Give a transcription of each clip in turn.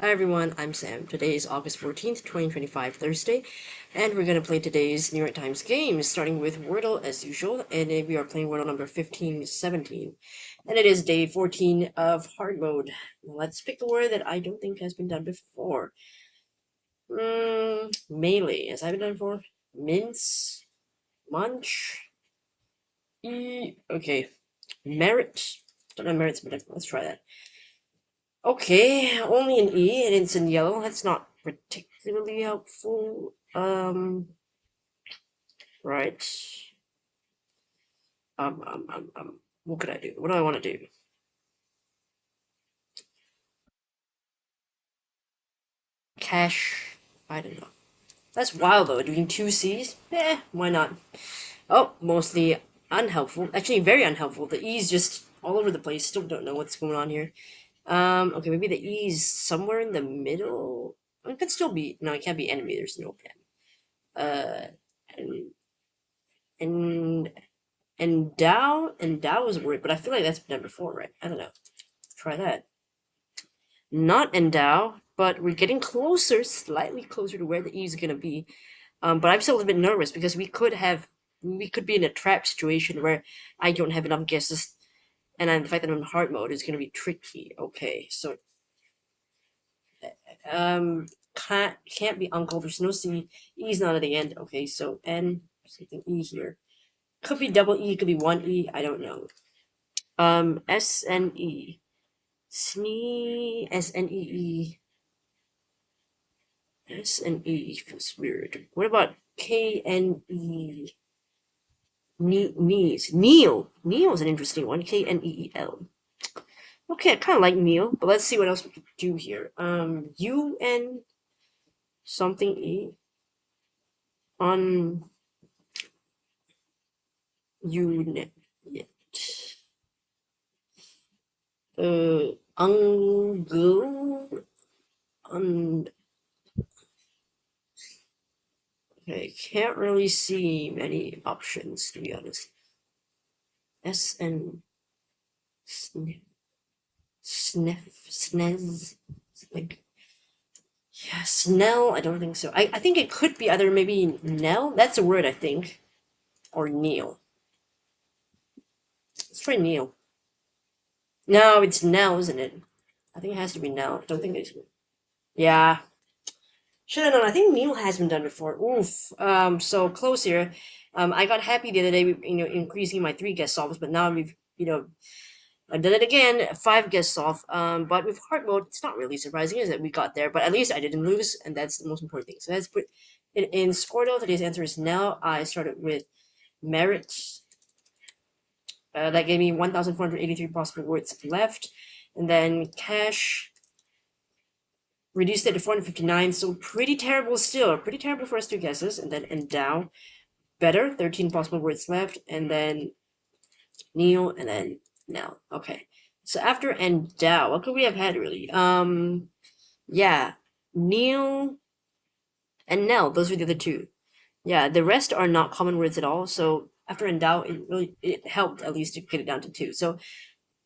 Hi everyone, I'm Sam. Today is August 14th, 2025, Thursday, and we're going to play today's New York Times Games, starting with Wordle as usual, and we are playing Wordle number 1517. And it is day 14 of hard mode. Let's pick a word that I don't think has been done before. Melee. Has that been done before? Mince? Munch? Okay. Merit? Don't know merit's been done. Let's try that. Okay, only an E, and it's in yellow. That's not particularly helpful. Right. What could I do? What do I want to do? Cash. I don't know. That's wild though. Doing two C's? Why not? Oh, mostly unhelpful. Actually, very unhelpful. The E's just all over the place. Still don't know what's going on here. Okay, maybe the E's somewhere in the middle. It could still be. No, it can't be enemy. There's no pen. And and endow is a word, but I feel like that's been done before, right? I don't know. Try that. Not endow, but we're getting closer, slightly closer to where the E is gonna be. But I'm still a bit nervous because we could be in a trap situation where I don't have enough guesses, and the fact that I'm in hard mode is gonna be tricky. Okay, so um, can't be uncle. There's no C. E's not at the end. Okay, so N something E here. Could be double E. Could be one E. I don't know. SNE. SNEE. SNE feels weird. What about KNE? Knees. Neil. Neil is an interesting one. KNEEL. Okay, I kind of like Neil, but let's see what else we could do here. UN something E. On unit. Ungle. Un Okay, can't really see many options to be honest. SN snez like yeah, Snell. I don't think so. I think it could be either maybe Nell. That's a word I think, or Neil. Let's try Neil. No, it's Nell, isn't it? I think it has to be Nell. I don't think it's. Yeah, should have known. I think Neil has been done before. Oof. So close here. I got happy the other day, increasing my 3 guess solves, but now we've, I did it again, 5 guess solve. But with hard mode, it's not really surprising, is it? We got there, but at least I didn't lose, and that's the most important thing. So let's put it in Squirtle. Today's answer is now. I started with merit. That gave me 1,483 possible words left, and then cash reduced it to 459. So pretty terrible still. Pretty terrible first 2 guesses, and then endow better, 13 possible words left, and then Neil, and then Nell. Okay. So after endow, what could we have had really? Yeah, Neil and Nell. Those were the other two. Yeah, the rest are not common words at all. So after endow, it helped at least to get it down to 2. So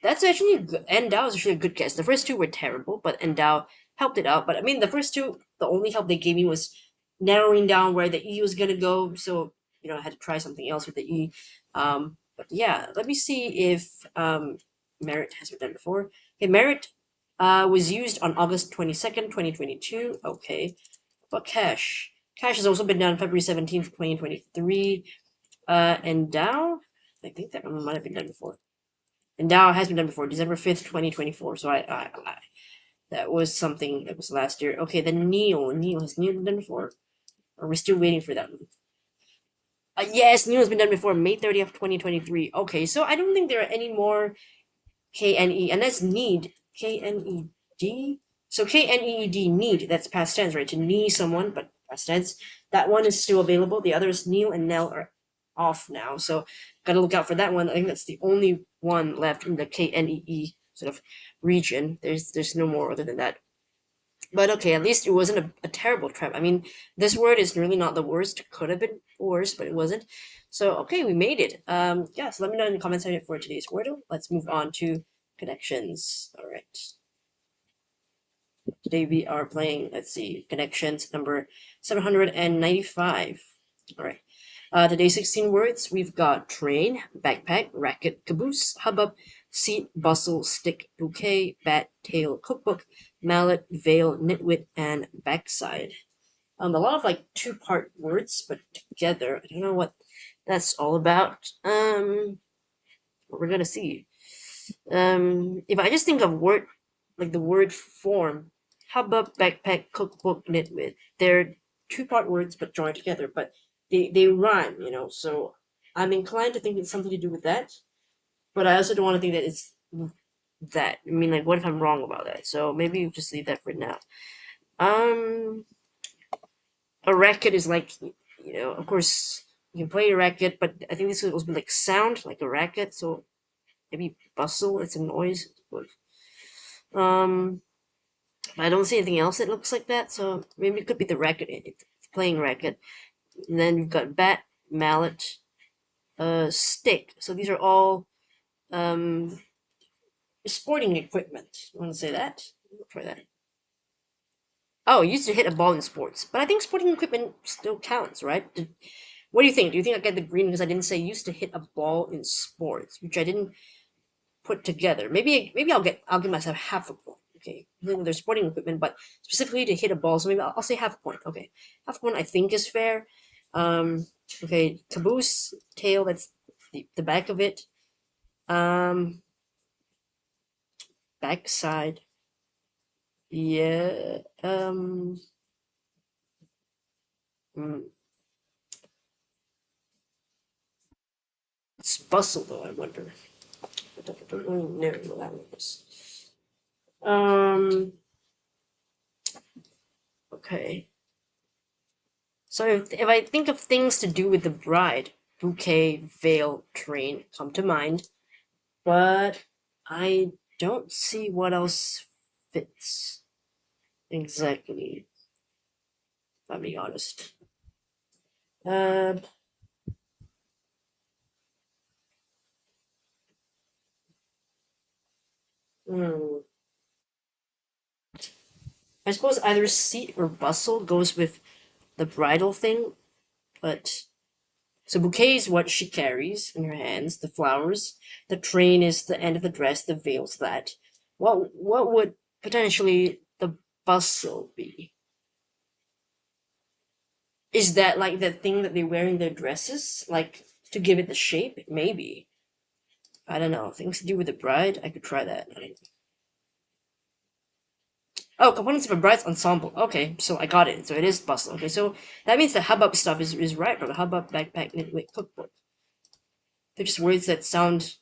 that's actually good. Endow is actually a good guess. The first 2 were terrible, but endow helped it out. But I mean, the first 2, the only help they gave me was narrowing down where the E was gonna go. So I had to try something else with the E. But yeah, let me see if merit has been done before. Okay, merit was used on August 22nd, 2022. Okay, but cash. Cash has also been done February 17th, 2023. Endow, I think that one might have been done before. Endow has been done before, December 5th, 2024. So I that was something that was last year. Okay, then Neil has Neil been done before? Or we're still waiting for that one? Yes, Neil has been done before, May 30th, 2023. Okay, so I don't think there are any more KNE, and that's need. KNED? So KNEED, need, that's past tense, right? To knee someone, but past tense. That one is still available. The others, Neil and Nell, are off now. So gotta look out for that one. I think that's the only one left in the KNEE sort of region. There's no more other than that. But okay, at least it wasn't a terrible trap. I mean, this word is really not the worst. Could have been worse, but it wasn't. So okay, we made it. Yeah. So let me know in the comments for today's Wordle. Let's move on to connections. All right. Today we are playing, let's see, connections number 795. All right. Today's 16 words, we've got train, backpack, racket, caboose, hubbub, seat, bustle, stick, bouquet, bat, tail, cookbook, mallet, veil, nitwit, and backside. A lot of like two-part words, but together. I don't know what that's all about. We're gonna see. If I just think of word, like the word form, hubbub, backpack, cookbook, nitwit, they're two-part words but joined together, but they rhyme, so I'm inclined to think it's something to do with that, but I also don't want to think that it's that. I mean, like, what if I'm wrong about that? So maybe we'll just leave that for now. Um, a racket is like, of course, you can play a racket, but I think this was like sound, like a racket, so maybe bustle, it's a noise. Um, I don't see anything else that looks like that, so maybe it could be the racket. It's playing racket. And then you've got bat, mallet, stick. So these are all sporting equipment. You want to say that? Try that. Oh, used to hit a ball in sports, but I think sporting equipment still counts, right? What do you think? Do you think I get the green because I didn't say used to hit a ball in sports, which I didn't put together? Maybe I'll give myself half a point. Okay, there's sporting equipment, but specifically to hit a ball, so maybe I'll say half a point. Okay, half a point I think is fair. Um, okay, caboose tail. That's the back of it. Um, backside. Yeah. Hmm, it's bustle though. I wonder. I don't really know what that was. Um. Okay. So if I think of things to do with the bride, bouquet, veil, train come to mind, but I don't see what else fits exactly, if I'm being honest. Uh, hmm. I suppose either seat or bustle goes with the bridal thing, but so bouquet is what she carries in her hands, the flowers. The train is the end of the dress, the veil's that. What would potentially the bustle be? Is that like the thing that they wear in their dresses? Like to give it the shape? Maybe. I don't know. Things to do with the bride? I could try that. Oh, components of a bride's ensemble. Okay, so I got it. So it is bustle. Okay, so that means the hubbub stuff is right, bro. The hubbub, backpack, knitwit, cookbook. They're just words that sound,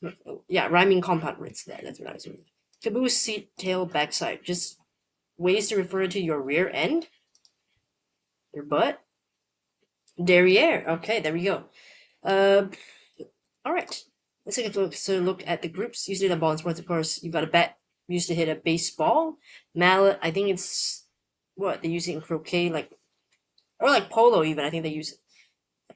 yeah, rhyming compound words. That's what I was doing. Caboose, seat, tail, backside. Just ways to refer to your rear end, your butt, derriere. Okay, there we go. Uh, all right. Let's take a look. So look at the groups. Usually the ball in sports, of course. You've got a bat. Used to hit a baseball. Mallet. I think it's what they use it in croquet, like or like polo even. I think they use it,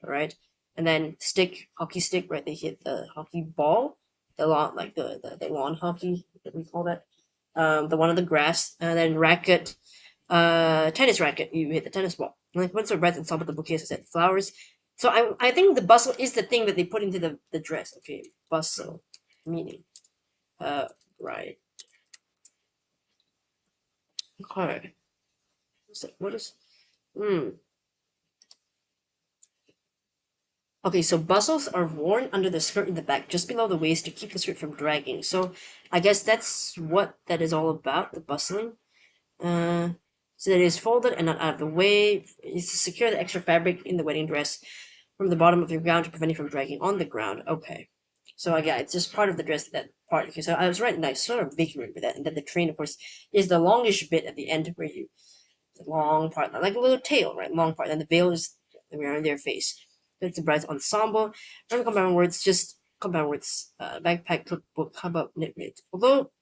right? And then stick, hockey stick, right? They hit the hockey ball, the lawn, like the lawn hockey that we call that. The one on the grass, and then racket, tennis racket. You hit the tennis ball. Like what's the breath and top of the bouquet? As I said, flowers. So I think the bustle is the thing that they put into the dress. Okay, bustle, meaning, right. Okay. What is? Hmm. Okay, so bustles are worn under the skirt in the back, just below the waist to keep the skirt from dragging. So I guess that's what that is all about, the bustling. Uh, so that it is folded and not out of the way. Is to secure the extra fabric in the wedding dress from the bottom of your gown to prevent it from dragging on the ground. Okay. So yeah, it's just part of the dress, that part. Okay, so I was right, and I sort of vaguely remember that. And then the train, of course, is the longish bit at the end where you, the long part, like a little tail, right? Long part. And the veil is around their face. It's a bride's ensemble. Remember compound words, just compound words. Backpack, cookbook, how about knitwit? Although,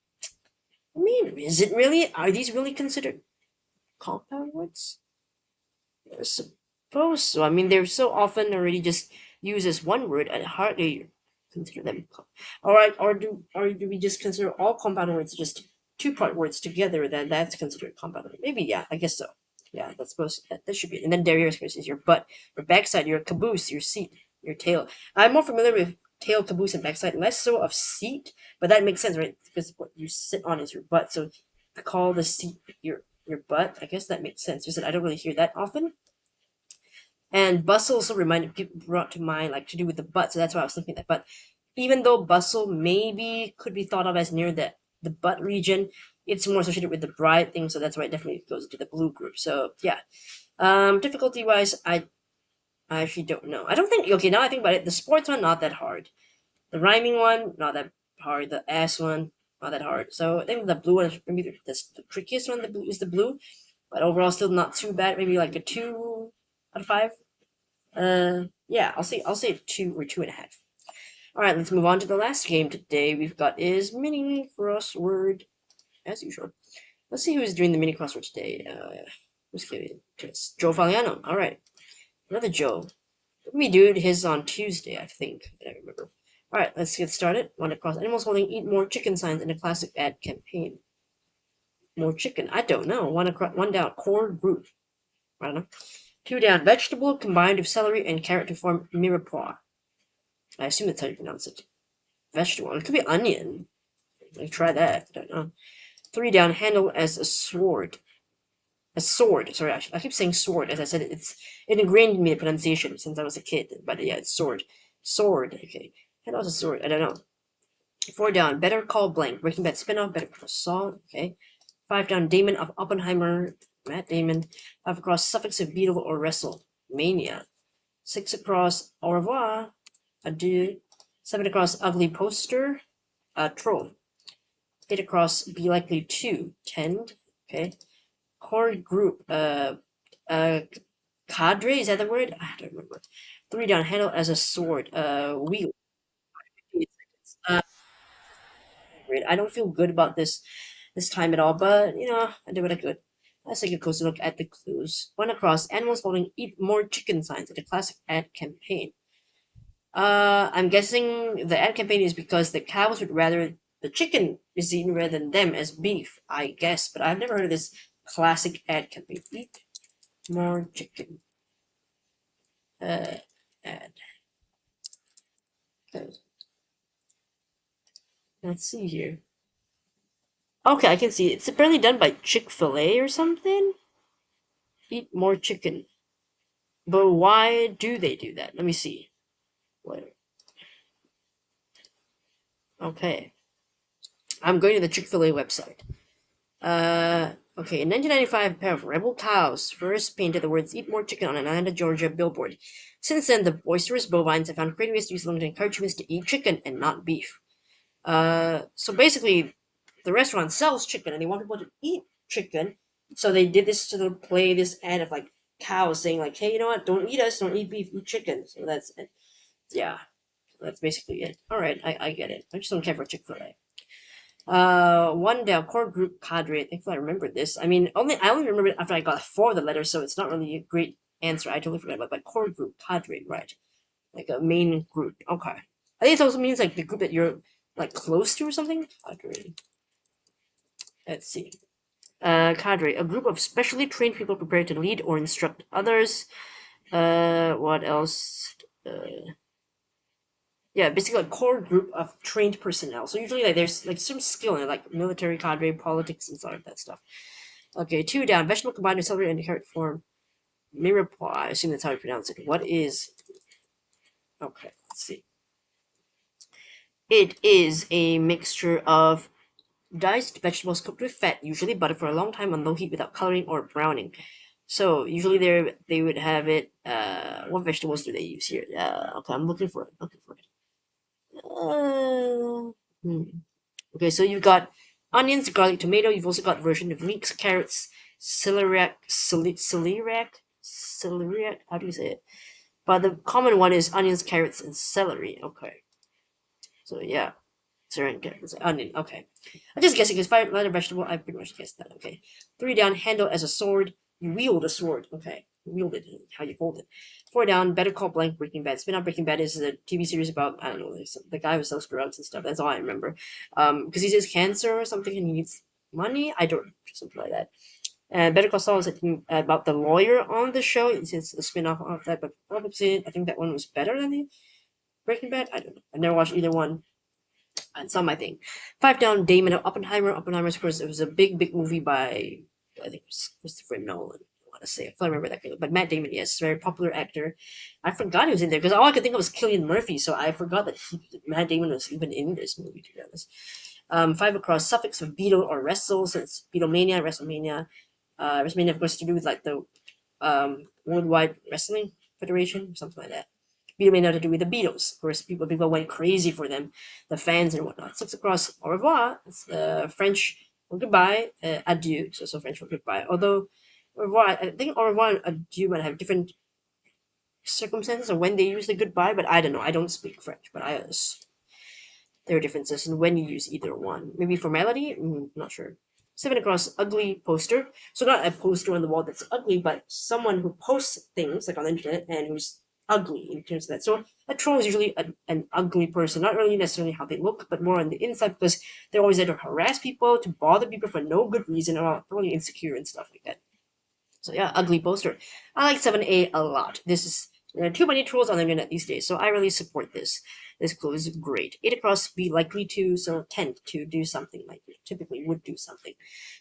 I mean, is it really? Are these really considered compound words? I suppose so. I mean, they're so often already just used as one word. I hardly consider them. All right, or do we just consider all compound words just two-part words together, then that's considered compound. Maybe, yeah, I guess so. Yeah, that's supposed that should be. And then derriere is your butt, your backside, your caboose, your seat, your tail. I'm more familiar with tail, caboose, and backside, less so of seat, but that makes sense, right? Because what you sit on is your butt, so to call the seat your butt, I guess that makes sense. Just that I don't really hear that often. And bustle also reminded people brought to mind like to do with the butt, so that's why I was thinking that. But even though bustle maybe could be thought of as near the butt region, it's more associated with the bride thing, so that's why it definitely goes to the blue group. So yeah. Difficulty wise, I actually don't know. I don't think okay, now I think about it, the sports one not that hard. The rhyming one, not that hard. The ass one, not that hard. So I think the blue one is maybe the trickiest one, the blue is the blue. But overall still not too bad. Maybe like a 2 out of 5. Yeah, I'll say 2 or 2.5. All right, let's move on to the last game today. We've got is mini crossword as usual. Let's see who's doing the mini crossword today. Let's give it to Joe Faliano. All right, another Joe. We do his on Tuesday, I think. I remember. All right, let's get started. One across. Animals holding eat more chicken signs in a classic ad campaign. More chicken. I don't know. One across. One down. Core group. I don't know. 2 down. Vegetable combined with celery and carrot to form mirepoix. I assume that's how you pronounce it. Vegetable. It could be onion. Like, try that. I don't know. 3 down. Handle as a sword. A sword. Sorry, I keep saying sword. As I said, it ingrained in me the pronunciation since I was a kid. But yeah, it's sword. Sword. Okay. Handle as a sword. I don't know. 4 down. Better Call Blank. Breaking Bad spinoff. Better Call Saul. Okay. 5 down. Damon of Oppenheimer. Matt Damon. 5 across. Suffix of beetle or wrestle. Mania. 6 across. Au revoir. Adieu. 7 across. Ugly poster. Troll. 8 across. Be likely to. Tend. Okay. Core group. Cadre. Is that the word? I don't remember. 3 down. Handle as a sword. Wheel. Great. I don't feel good about this time at all, but I did what I could. Let's take a closer look at the clues. 1 across. Animals holding eat more chicken signs at a classic ad campaign. I'm guessing the ad campaign is because the cows would rather the chicken is eaten rather than them as beef, I guess. But I've never heard of this classic ad campaign. Eat more chicken. Ad. Let's see here. Okay, I can see it's apparently done by Chick-fil-A or something. Eat more chicken. But why do they do that? Let me see. What? Okay. I'm going to the Chick-fil-A website. Okay. In 1995, a pair of rebel cows first painted the words "Eat more chicken" on an Atlanta, Georgia billboard. Since then, the boisterous bovines have found creative ways to use them to encourage humans to eat chicken and not beef. So basically, the restaurant sells chicken and they want people to eat chicken. So they did this to play this ad of like cows saying like, "Hey, you know what? Don't eat us. Don't eat beef. Eat chicken." So that's it. Yeah. That's basically it. All right, I get it. I just don't care for Chick-fil-A. One down core group cadre. Thankfully, I remember this. I mean, I only remember it after I got 4 of the letters, so it's not really a great answer. I totally forgot about that. Core group cadre, right? Like a main group. Okay. I think it also means like the group that you're like close to or something. Cadre. Let's see. Cadre, a group of specially trained people prepared to lead or instruct others. What else? Yeah, basically a core group of trained personnel. So usually like there's like some skill in it, like military, cadre, politics, and sort of that stuff. Okay, 2 down. Vegetable combined with celery and carrot form mirepoix. I assume that's how you pronounce it. What is? Okay, let's see. It is a mixture of diced vegetables cooked with fat, usually butter, for a long time on low heat without coloring or browning. So usually they would have it. What vegetables do they use here? Okay, I'm looking for it. Looking for it. Okay, so you've got onions, garlic, tomato. You've also got version of leeks, carrots, celeriac. How do you say it? But the common one is onions, carrots, and celery. Okay, so yeah, celery and carrots, onion. Okay, I'm just guessing because fire letter vegetable. I pretty much guessed that. Okay, 3 down. Handle as a sword. You wield a sword. Okay, wield it. How you hold it. 4 down. Better Call Blank. Breaking Bad. Spin-off Breaking Bad is a TV series about I don't know the guy who sells drugs and stuff. That's all I remember. Because he has cancer or something and he needs money. I don't something like that. And Better Call Saul is, I think, about the lawyer on the show. It's a spin off of that, but obviously I think that one was better than the Breaking Bad. I don't know. I never watched either one. And some, I think. Five Down, Damon of Oppenheimer. Oppenheimer, of course, it was a big movie by, I think it was Christopher Nolan. I want to say. I can't remember that guy. But Matt Damon, yes, very popular actor. I forgot he was in there because all I could think of was Cillian Murphy, so I forgot that Matt Damon was even in this movie, to be honest. Five across suffix of Beetle or Wrestle, so it's Beatlemania, WrestleMania. WrestleMania, of course, to do with like the Worldwide Wrestling Federation, something like that. Beatlemania to do with the Beatles. Of course, people went crazy for them, the fans and whatnot. Six across au revoir, it's French for goodbye, adieu, so French for goodbye. Although au revoir, I think au revoir and adieu might have different circumstances or when they use the goodbye, but I don't know. I don't speak French, but there are differences in when you use either one. Maybe formality? Not sure. Seven across ugly poster. So not a poster on the wall that's ugly, but someone who posts things like on the internet and who's ugly in terms of that. So a troll is usually an ugly person, not really necessarily how they look, but more on the inside because they're always there to harass people, to bother people for no good reason, or really insecure and stuff like that. So yeah, ugly poster. I like 7A a lot. This is there are too many trolls on the internet these days, so I really support this. This clue is great. 8 across, be likely to, so tend to do something like you typically would do something.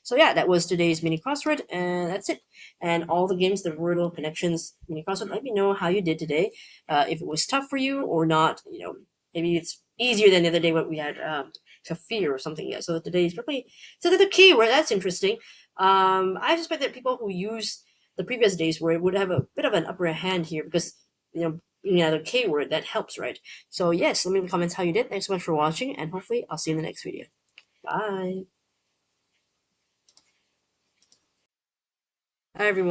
So yeah, that was today's mini crossword, and that's it. And all the games, the Wordle connections mini crossword, let me know how you did today. If it was tough for you or not, maybe it's easier than the other day when we had fear or something. Yeah, so today is probably so the keyword, that's interesting. I suspect that people who use the previous days where it would have a bit of an upper hand here because the K word that helps, right? So yes, let me know in the comments how you did. Thanks so much for watching, and hopefully I'll see you in the next video. Bye. Hi everyone.